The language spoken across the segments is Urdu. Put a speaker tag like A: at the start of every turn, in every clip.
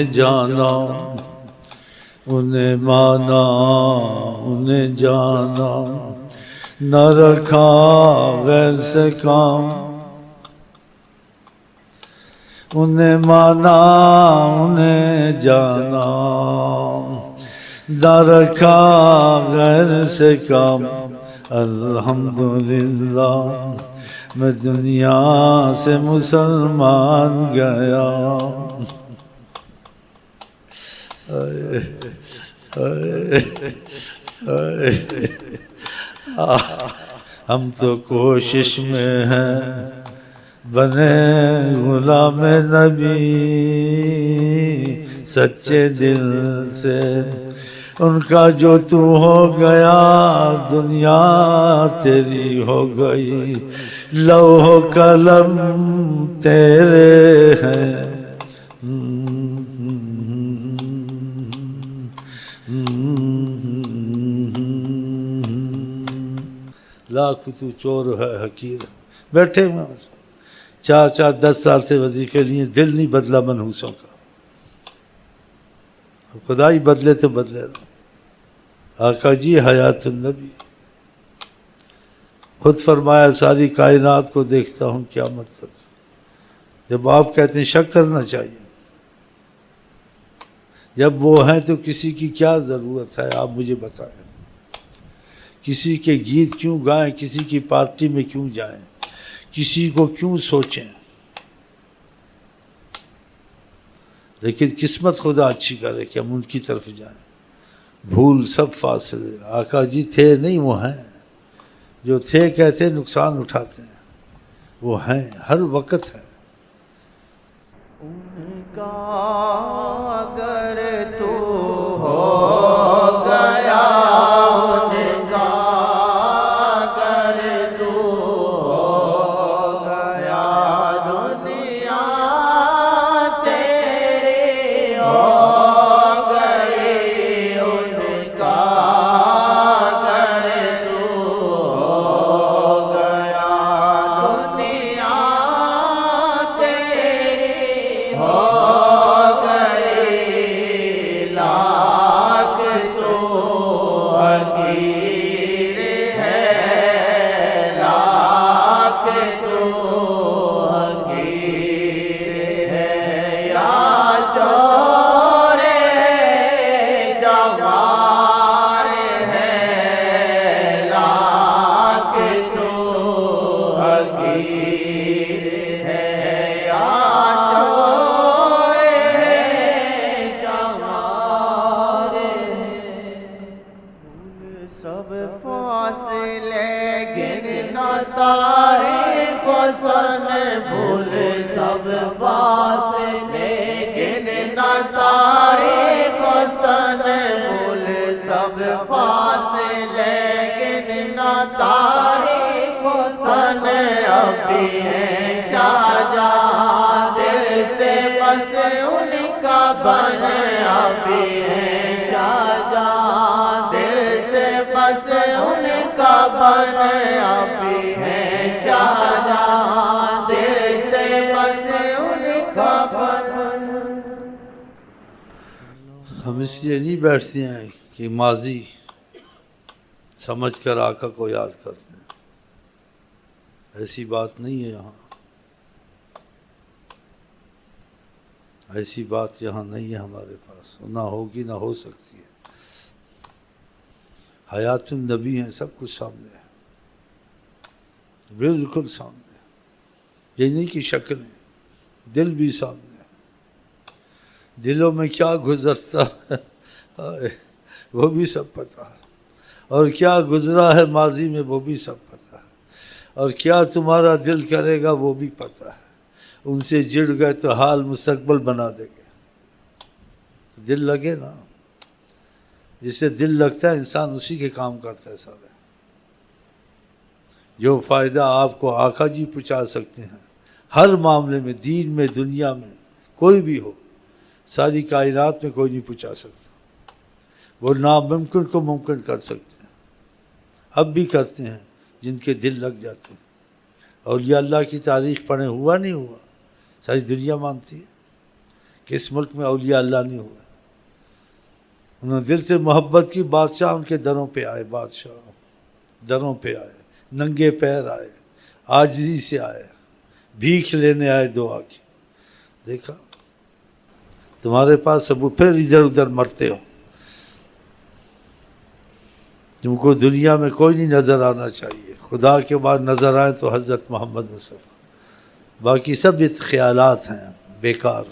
A: انہیں جانا، انہیں مانا، انہیں جانا، نہ رکھا غیر سے کام، انہیں مانا، انہیں جانا، نہ رکھا غیر سے کام۔ الحمدللہ میں دنیا سے مسلمان گیا۔ ہم تو کوشش میں ہیں بنے غلام نبی، سچے دل سے ان کا جو تو ہو گیا، دنیا تیری ہو گئی، لوح و قلم تیرے ہیں۔ لاکھ تو چور ہے حقیر، بیٹھے ہوئے ہیں 4-10 سال سے وظیفے لیے، دل نہیں بدلا منحوسوں کا۔ خدا ہی بدلے تو بدلے نا۔ آقا جی حیات النبی خود فرمایا ساری کائنات کو دیکھتا ہوں قیامت تک۔ جب آپ کہتے ہیں شک کرنا چاہیے، جب وہ ہیں تو کسی کی کیا ضرورت ہے؟ آپ مجھے بتائیں، کسی کے گیت کیوں گائیں، کسی کی پارٹی میں کیوں جائیں، کسی کو کیوں سوچیں؟ لیکن قسمت خدا اچھی کرے کہ ہم ان کی طرف جائیں۔ بھول سب فاصلے، آقا جی تھے نہیں وہ ہیں، جو تھے کہتے نقصان اٹھاتے ہیں، وہ ہیں ہر وقت ہیں۔
B: ان کا اگر تو ہو گیا، ان کا اگر تو ہو گیا، دنیا تیری ہو گئی، ان کا اگر تو ہو گیا، دنیا تیری ہو گئی، لاکھ تو حقیر ہے، لاکھ تو حقیر ہے، یا چور ہے جوار ہے، لاکھ تو حقیر ہے، یا چور ہے جوار ہے۔ بھول سب فاصلے گننا تاریخ و سن، بھول سب فاصلے گننا تاریخ و سن، بھول سب فاصلے گننا تاریخ و سن، اب بھی ہے شاہجہاں دل سے بس ان کا بن، اب بھی ہے شاہجہاں دل سے بس ان کا بن، اب بھی ہے شاہجہاں دل سے بس ان کا بن۔
A: ہم اس لیے نہیں بیٹھتے ہیں کہ ماضی سمجھ کر آقا کو یاد کرتے ہیں، ایسی بات نہیں ہے یہاں، ایسی بات یہاں نہیں ہے ہمارے پاس، نہ ہوگی نہ ہو سکتی ہے۔ حیات النبی ہیں، سب کچھ سامنے ہے، بالکل سامنے ہے۔ یہ نہیں کہ شکلیں، دل بھی سامنے ہے، دلوں میں کیا گزرتا ہے وہ بھی سب پتہ ہے، اور کیا گزرا ہے ماضی میں وہ بھی سب پتہ ہے، اور کیا تمہارا دل کرے گا وہ بھی پتہ ہے۔ ان سے جڑ گئے تو حال مستقبل بنا دیں گے۔ دل لگے نا، جسے دل لگتا ہے انسان اسی کے کام کرتا ہے سارے۔ جو فائدہ آپ کو آقا جی پہنچا سکتے ہیں ہر معاملے میں، دین میں دنیا میں کوئی بھی ہو، ساری کائنات میں کوئی نہیں پہنچا سکتا۔ وہ ناممکن کو ممکن کر سکتے ہیں، اب بھی کرتے ہیں جن کے دل لگ جاتے ہیں۔ اولیاء اللہ کی تاریخ پڑھیں، ہوا نہیں ہوا، ساری دنیا مانتی ہے کہ اس ملک میں اولیاء اللہ نہیں ہوئے. انہوں نے دل سے محبت کی. بادشاہ ان کے دروں پہ آئے, بادشاہ دروں پہ آئے, ننگے پیر آئے, عاجزی سے آئے, بھیک لینے آئے دعا کی. دیکھا تمہارے پاس سب, پھر ادھر ادھر مرتے ہو. تم کو دنیا میں کوئی نہیں نظر آنا چاہیے. خدا کے بعد نظر آئے تو حضرت محمد مصطفیٰ. باقی سب یہ خیالات ہیں بیکار.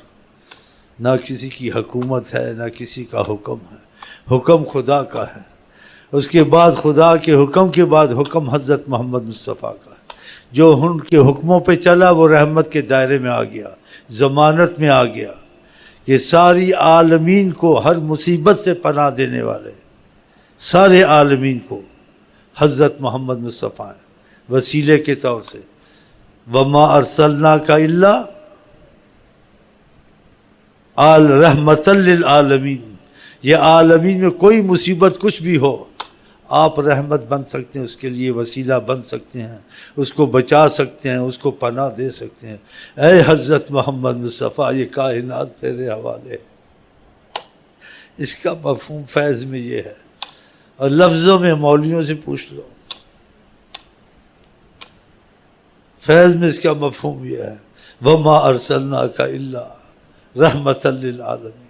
A: نہ کسی کی حکومت ہے, نہ کسی کا حکم ہے. حکم خدا کا ہے. اس کے بعد خدا کے حکم کے بعد حکم حضرت محمد مصطفیٰ کا ہے. جو ان کے حکموں پہ چلا وہ رحمت کے دائرے میں آ گیا, ضمانت میں آ گیا کہ ساری عالمین کو ہر مصیبت سے پناہ دینے والے سارے عالمین کو حضرت محمد مصطفیٰ ہیں وسیلے کے طور سے. وما ارسلناک الا رحمۃ للعالمین. یہ عالمین میں کوئی مصیبت کچھ بھی ہو, آپ رحمت بن سکتے ہیں, اس کے لیے وسیلہ بن سکتے ہیں, اس کو بچا سکتے ہیں, اس کو پناہ دے سکتے ہیں. اے حضرت محمد مصطفیٰ, یہ کائنات تیرے حوالے. اس کا مفہوم فیض میں یہ ہے. اور لفظوں میں مولویوں سے پوچھ لو, فیض میں اس کا مفہوم یہ ہے وما ارسلناک الا رحمۃ للعالمین.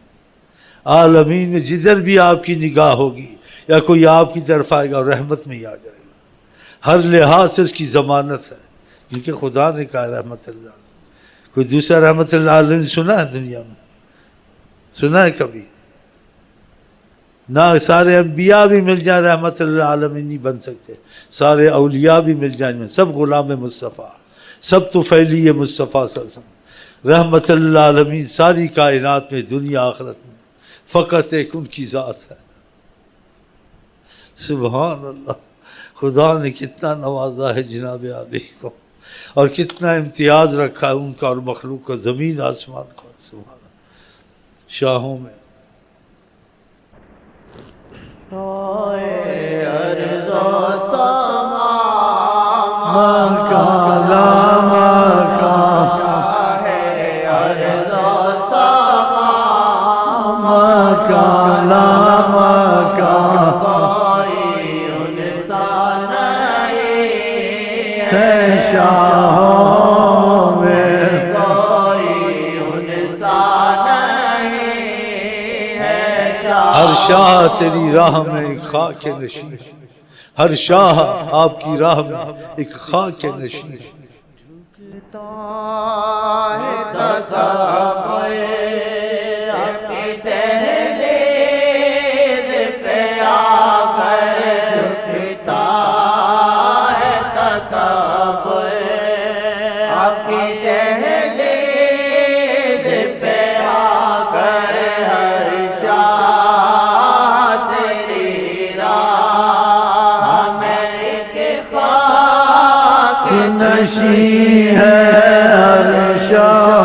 A: عالمین میں جدھر بھی آپ کی نگاہ ہوگی یا کوئی آپ کی طرف آئے گا اور رحمت میں ہی آ جائے گا. ہر لحاظ سے اس کی ضمانت ہے, کیونکہ خدا نے کہا رحمت اللہ. کوئی دوسرا رحمت اللہ عالمین سنا ہے دنیا میں؟ سنا ہے کبھی؟ نہ سارے انبیاء بھی مل جائیں رحمت اللہ عالمین نہیں بن سکتے. سارے اولیاء بھی مل جائیں, سب غلام مصطفیٰ, سب طفیلی مصطفیٰ صلی اللہ علیہ وسلم. رحمت اللہ عالمین ساری کائنات میں, دنیا آخرت میں فقط ایک ان کی ذات ہے. سبحان اللہ. خدا نے کتنا نوازا ہے جناب عالی کو, اور کتنا امتیاز رکھا ہے ان کا اور مخلوق کا, زمین آسمان کا. سبحان اللہ. شاہوں میں
B: ارض و سما
A: کالا
B: ہے, ارض و سما
A: کالا
B: کوئی انسان
A: شاہوں میں
B: کوئی انسان ہے.
A: ہر شاہ تیری راہ میں ایک خاک نشین, ہر شاہ آپ کی راہ میں ایک خاک نشین.
B: جھکتا ہے تکبر اپنی دہلیز پہ آ کر, جھکتا ہے تکبر اپنی دہلیز پہ آ کر. ہر شاہ تیری راہ میں ایک خاک
A: نشین ہے. ہر شاہ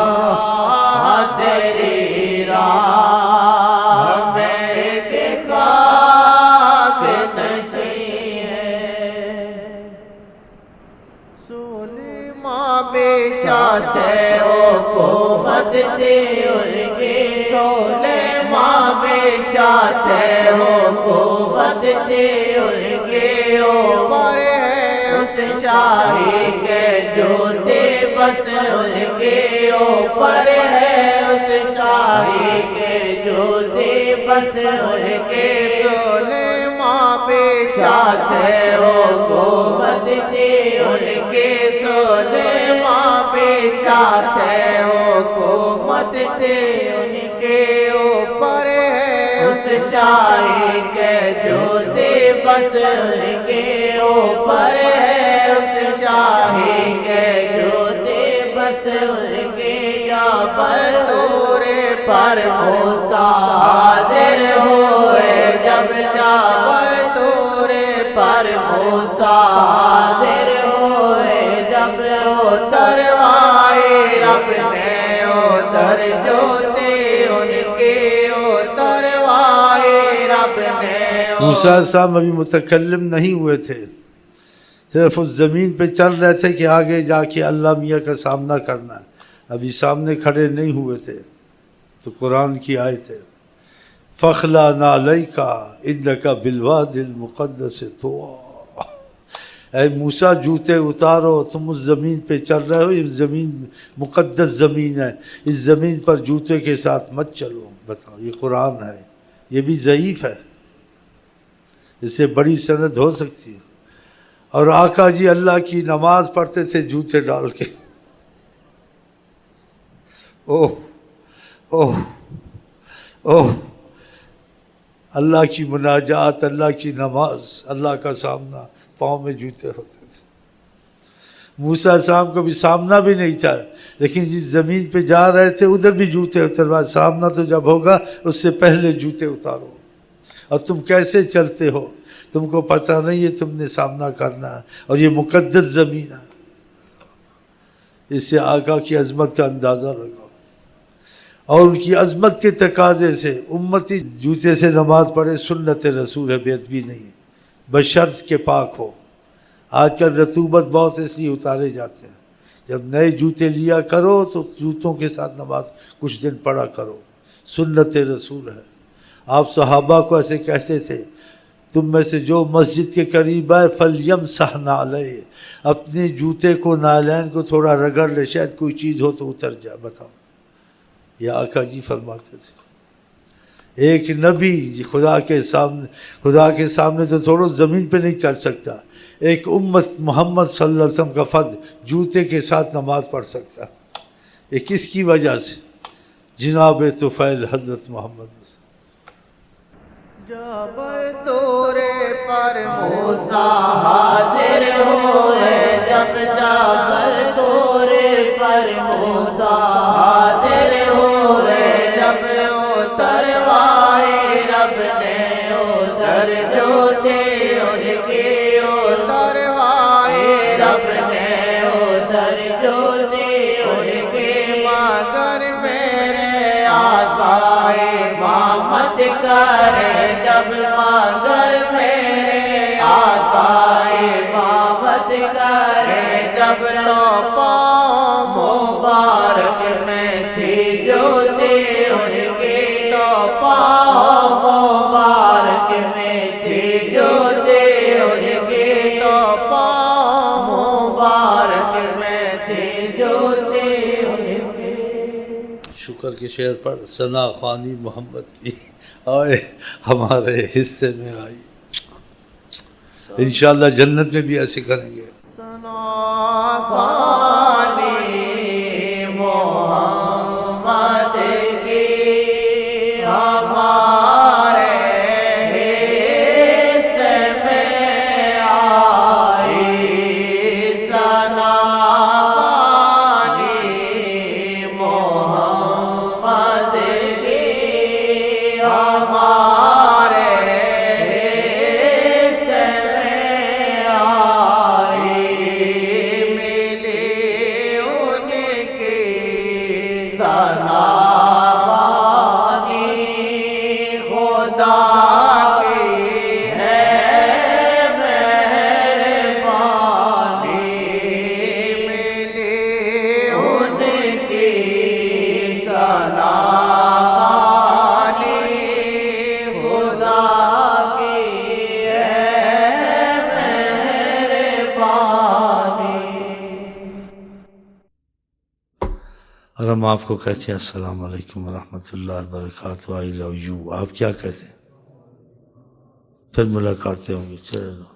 B: تیری راہ میں ایک خاک نشین ہے. سلیمان بے شاط حکومت تھی ان کی, سلیمان بے شاط حکومت تھی ان کے اوپر ہے اس شاہی کے جوتے, بس ان کے اوپر ہے اس شاہی کے جوتے, بس ان کے. سلیمان بے شاط حکومت تھی ان کے, سلیمان بے شاط حکومت تھی ان کے اوپر ہے اس شاہی کے جوتے, بس ان کے اوپر ہے اس شاہی کے جوتے, بس ان کے. جب طور پر موسیٰ حاضر ہوئے, جب طور پر موسیٰ حاضر ہوئے, جب اتروائے رب نے ادھر جوتے ان کے, اتروائے رب نے.
A: موسیٰ صاحب ابھی متکلم نہیں ہوئے تھے, صرف اس زمین پہ چل رہے تھے کہ آگے جا کے اللہ میاں کا سامنا کرنا ہے. ابھی سامنے کھڑے نہیں ہوئے تھے. تو قرآن کی آیت ہے فخلا نعلیک انک بالوادی المقدس طویٰ، اے موسیٰ جوتے اتارو، تم اس زمین پہ چل رہے ہو، یہ زمین مقدس زمین ہے، اس زمین پر جوتے کے ساتھ مت چلو۔ بتاؤ، یہ قرآن ہے، یہ بھی ضعیف ہے، اس سے بڑی سند ہو سکتی ہے۔ اور آقا جی اللہ کی نماز پڑھتے تھے جوتے ڈال کے، اوہ اوہ اوہ، اللہ کی مناجات، اللہ کی نماز، اللہ کا سامنا، پاؤں میں جوتے ہوتے تھے۔ موسیٰ علیہ السلام کو بھی سامنا بھی نہیں تھا، لیکن جس زمین پہ جا رہے تھے ادھر بھی جوتے اتروا، سامنا تو جب ہوگا اس سے پہلے جوتے اتارو۔ اور تم کیسے چلتے ہو، تم کو پتہ نہیں ہے تم نے سامنا کرنا ہے، اور یہ مقدس زمین ہے۔ اس سے آقا کی عظمت کا اندازہ لگاؤ، اور ان کی عظمت کے تقاضے سے امتی جوتے سے نماز پڑھے، سنت رسول ہے، بے ادبی نہیں ہے، بشرط کے پاک ہو۔ آج کل رطوبت بہت اس لیے اتارے جاتے ہیں، جب نئے جوتے لیا کرو تو جوتوں کے ساتھ نماز کچھ دن پڑھا کرو، سنت رسول ہے۔ آپ صحابہ کو ایسے کہتے تھے، تم میں سے جو مسجد کے قریب آئے فَلْيَمْسَحْ نَعْلَيْهِ، اپنے جوتے کو، نالین کو تھوڑا رگڑ لے، شاید کوئی چیز ہو تو اتر جائے۔ بتاؤ، یہ آقا جی فرماتے تھے۔ ایک نبی خدا کے سامنے تو تھوڑا زمین پہ نہیں چل سکتا، ایک امت محمد صلی اللہ علیہ وسلم کا فرد جوتے کے ساتھ نماز پڑھ سکتا۔ یہ کس کی وجہ سے؟ جناب طفیل حضرت محمد صلی اللہ علیہ وسلم۔
B: جب طور پر موسیٰ حاضر ہوئے، جب طور پر موسیٰ حاضر ہوئے، جب اتروائے رب نے ادھر جوتے ان کے، اتروائے رب نے ادھر جوتے ان کے، مگر میرے آقا امامت کرے جب، مگر میرے آقا امامت کرے جب، تو پاؤں مبارک میں تھی جوتے ان کی، تو پاؤں مبارک میں تھی جوتے ان کی، تو پاؤں مبارک میں تھی جوتے ان کی۔
A: شکر کے شعر پر ثنا خوانی محمد کی آئے ہمارے حصے میں آئی، انشاءاللہ جنت میں بھی ایسے کریں گے۔
B: ثنا خوانی محمد کی ہمارے حصے میں آئی، ثنا خوانی محمد کی ہمارے حصے میں آئی، ملی ان کی ثنا خوانی خدا کی ہے مہربانی، ملی ان کی ثنا خوانی خدا کی ہے مہربانی۔
A: اور ہم آپ کو کہتے ہیں السلام علیکم ورحمۃ اللہ وبرکاتہ، I love you۔ آپ کیا کہتے ہیں؟ پھر ملاقاتیں ہوں گی، چلو۔